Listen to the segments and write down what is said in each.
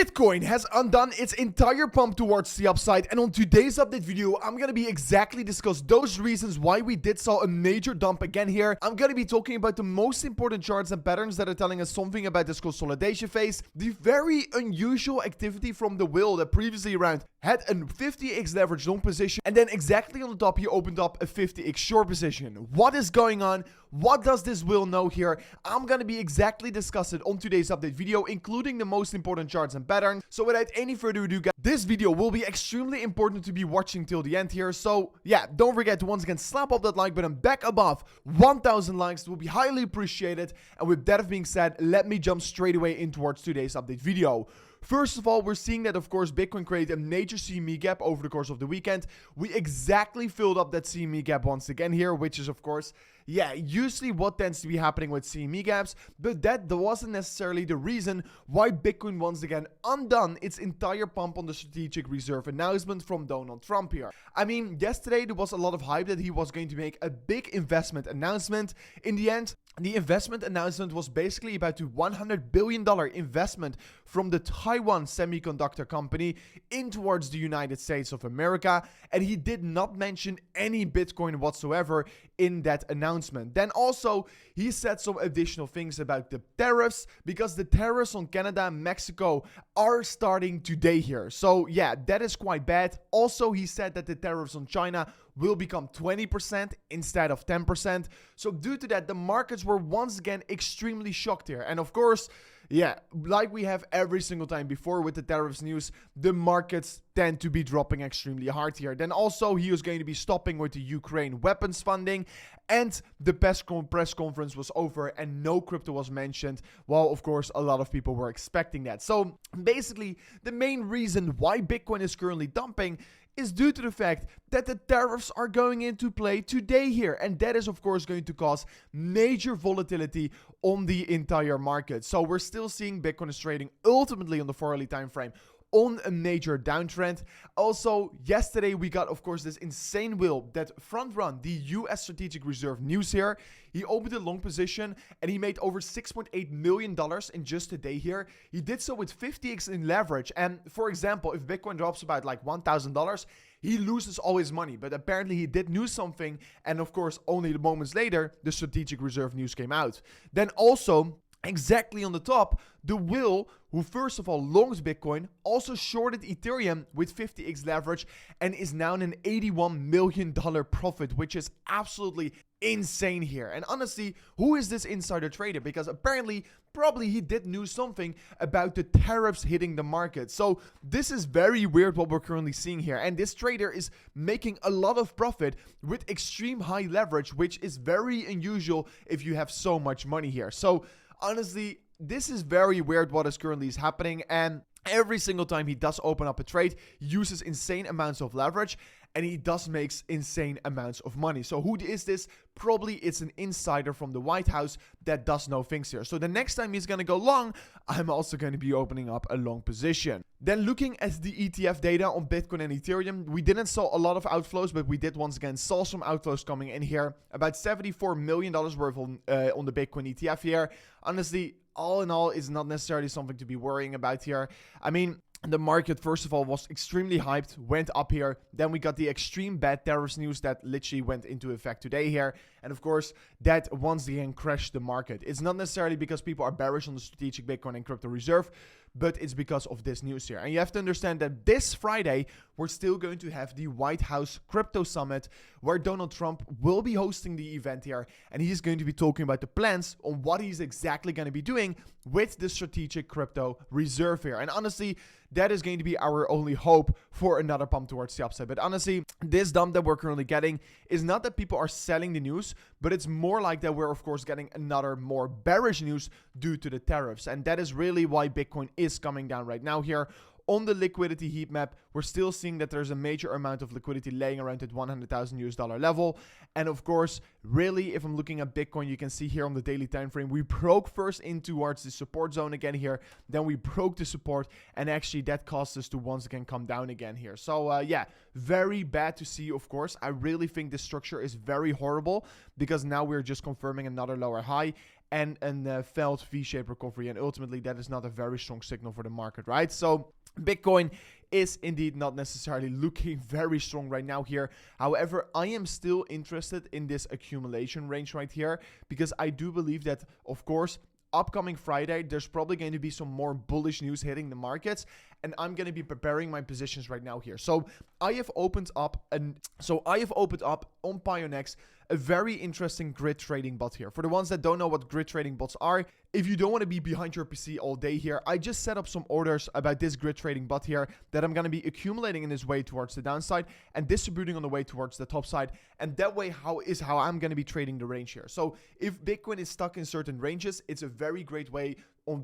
Bitcoin has undone its entire pump towards the upside, and on today's update video, I'm gonna be exactly discuss those reasons why we did saw a major dump again here. I'm gonna be talking about the most important charts and patterns that are telling us something about this consolidation phase, the very unusual activity from the whale that previously around had a 50x leverage long position, and then exactly on the top he opened up a 50x short position. What is going on? What does this whale know here? I'm gonna be exactly discuss it on today's update video, including the most important charts and patterns. So without any further ado, guys, this video will be extremely important to be watching till the end here. So yeah, don't forget to once again slap up that like button back above 1000 likes. It will be highly appreciated. And with that being said, let me jump straight away in towards today's update video. First of all, we're seeing that, of course, Bitcoin created a major CME gap over the course of the weekend. We exactly filled up that CME gap once again here, which is, of course, yeah, usually what tends to be happening with CME gaps, but that wasn't necessarily the reason why Bitcoin once again undone its entire pump on the strategic reserve announcement from Donald Trump here. I mean, yesterday there was a lot of hype that he was going to make a big investment announcement. In the end, the investment announcement was basically about the $100 billion investment from the Taiwan semiconductor company in towards the United States of America, and he did not mention any Bitcoin whatsoever in that announcement. Then also, he said some additional things about the tariffs, because the tariffs on Canada and Mexico are starting today here. So yeah, that is quite bad. Also, he said that the tariffs on China will become 20% instead of 10%. So due to that, the markets were once again extremely shocked here. And of course, yeah, like we have every single time before with the tariffs news, the markets tend to be dropping extremely hard here. Then also, he was going to be stopping with the Ukraine weapons funding, and the press conference was over and no crypto was mentioned. Well, of course, a lot of people were expecting that. So basically, the main reason why Bitcoin is currently dumping is due to the fact that the tariffs are going into play today here. And that is, of course, going to cause major volatility on the entire market. So we're still seeing Bitcoin is trading ultimately on the 4-hourly time frame on a major downtrend. Also, yesterday we got, of course, this insane whale that front run the US strategic reserve news here. He opened a long position and he made over $6.8 million in just a day here. He did so with 50x in leverage. And for example, if Bitcoin drops about like $1,000, he loses all his money. But apparently he did know something. And of course, only moments later, the strategic reserve news came out. Then also, exactly on the top, the whale who first of all longs Bitcoin also shorted Ethereum with 50x leverage and is now in an $81 million profit, which is absolutely insane here. And honestly, who is this insider trader? Because apparently, probably he did know something about the tariffs hitting the market. So this is very weird what we're currently seeing here. And this trader is making a lot of profit with extreme high leverage, which is very unusual if you have so much money here. So honestly, this is very weird what is currently happening, and every single time he does open up a trade, he uses insane amounts of leverage, and he does makes insane amounts of money. So who is this? Probably it's an insider from the White House that does know things here. So the next time he's going to go long, I'm also going to be opening up a long position. Then looking at the ETF data on Bitcoin and Ethereum, we didn't saw a lot of outflows, but we did once again saw some outflows coming in here. About $74 million worth on the Bitcoin ETF here. Honestly, all in all, is not necessarily something to be worrying about here. I mean, the market, first of all, was extremely hyped, went up here. Then we got the extreme bad tariffs news that literally went into effect today here. And of course, that once again crashed the market. It's not necessarily because people are bearish on the strategic Bitcoin and crypto reserve, but it's because of this news here. And you have to understand that this Friday, we're still going to have the White House Crypto Summit, where Donald Trump will be hosting the event here. And he's going to be talking about the plans on what he's exactly going to be doing with the strategic crypto reserve here. And honestly, that is going to be our only hope for another pump towards the upside. But honestly, this dump that we're currently getting is not that people are selling the news, but it's more like that we're, of course, getting another more bearish news due to the tariffs. And that is really why Bitcoin is coming down right now here. On the liquidity heat map, we're still seeing that there's a major amount of liquidity laying around at $100,000 level. And of course, really, if I'm looking at Bitcoin, you can see here on the daily time frame, we broke first in towards the support zone again here. Then we broke the support, and actually that caused us to once again come down again here. So yeah, very bad to see, of course. I really think this structure is very horrible, because now we're just confirming another lower high. and a failed V-shaped recovery, and ultimately that is not a very strong signal for the market, right? So Bitcoin is indeed not necessarily looking very strong right now here. However, I am still interested in this accumulation range right here, because I do believe that, of course, upcoming Friday, there's probably going to be some more bullish news hitting the markets, and I'm going to be preparing my positions right now here. So I have opened up on Pionex a very interesting grid trading bot here. For the ones that don't know what grid trading bots are, if you don't want to be behind your PC all day here, I just set up some orders about this grid trading bot here that I'm going to be accumulating in this way towards the downside and distributing on the way towards the top side. And that way how I'm going to be trading the range here. So if Bitcoin is stuck in certain ranges, it's a very great way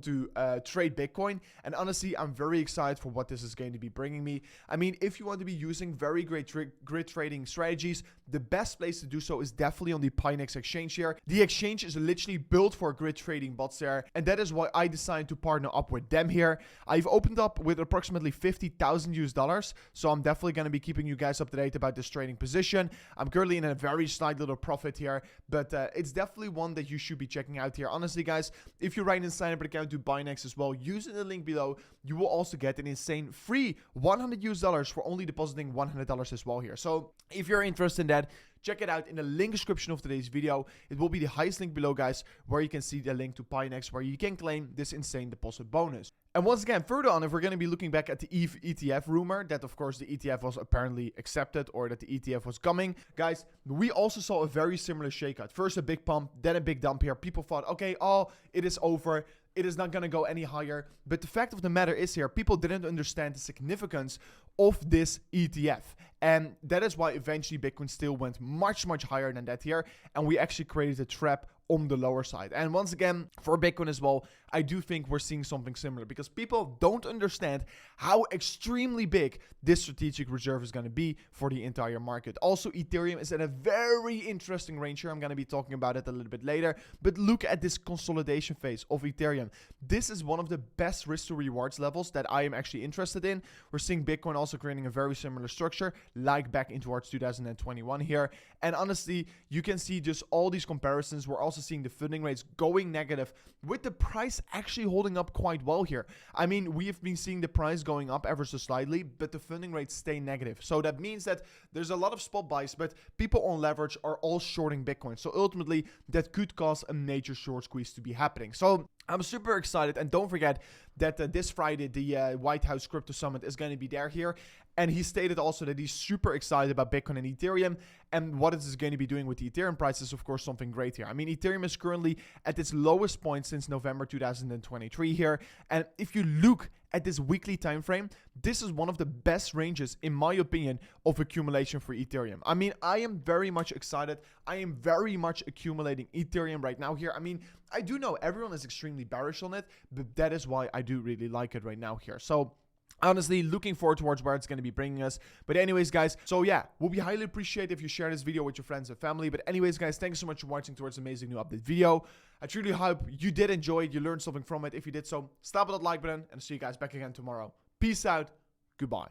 to trade Bitcoin. And honestly, I'm very excited for what this is going to be bringing me. I mean, if you want to be using very great grid trading strategies, the best place to do so is definitely on the Pionex exchange here. The exchange is literally built for grid trading bots there, and that is why I decided to partner up with them here. I've opened up with approximately $50,000, so I'm definitely going to be keeping you guys up to date about this trading position. I'm currently in a very slight little profit here, but it's definitely one that you should be checking out here. Honestly, guys, if you write in sign up account to Pionex as well, using the link below, you will also get an insane free $100 for only depositing $100 as well here. So if you're interested in that, check it out in the link description of today's video. It will be the highest link below, guys, where you can see the link to Pionex, where you can claim this insane deposit bonus. And once again, further on, if we're going to be looking back at the ETF rumor, that of course the ETF was apparently accepted, or that the ETF was coming, guys, we also saw a very similar shakeout. First a big pump, then a big dump here. People thought, okay, it is over. It is not going to go any higher. But the fact of the matter is here, people didn't understand the significance of this ETF. And that is why eventually Bitcoin still went much, much higher than that here. And we actually created a trap on the lower side. And once again, for Bitcoin as well, I do think we're seeing something similar, because people don't understand how extremely big this strategic reserve is going to be for the entire market. Also, Ethereum is at a very interesting range here. I'm going to be talking about it a little bit later, but look at this consolidation phase of Ethereum. This is one of the best risk to rewards levels that I am actually interested in. We're seeing Bitcoin also creating a very similar structure, like back in towards 2021 here. And honestly, you can see just all these comparisons. We're also seeing the funding rates going negative, with the price actually holding up quite well here. I mean, we have been seeing the price going up ever so slightly, but the funding rates stay negative. So that means that there's a lot of spot buys, but people on leverage are all shorting Bitcoin. So ultimately, that could cause a major short squeeze to be happening. So I'm super excited, and don't forget that this Friday, the White House Crypto Summit is going to be there here. And he stated also that he's super excited about Bitcoin and Ethereum, and what it is going to be doing with the Ethereum price is, of course, something great here. I mean, Ethereum is currently at its lowest point since November 2023 here. And if you look at this weekly time frame, this is one of the best ranges, in my opinion, of accumulation for Ethereum. I mean, I am very much excited. I am very much accumulating Ethereum right now here. I mean, I do know everyone is extremely bearish on it, but that is why I do really like it right now here. So honestly, looking forward towards where it's going to be bringing us. But anyways, guys, so yeah, we'll be highly appreciated if you share this video with your friends and family. But anyways, guys, thanks so much for watching towards an amazing new update video. I truly hope you did enjoy it, you learned something from it. If you did so, stop with that like button, and I'll see you guys back again tomorrow. Peace out. Goodbye.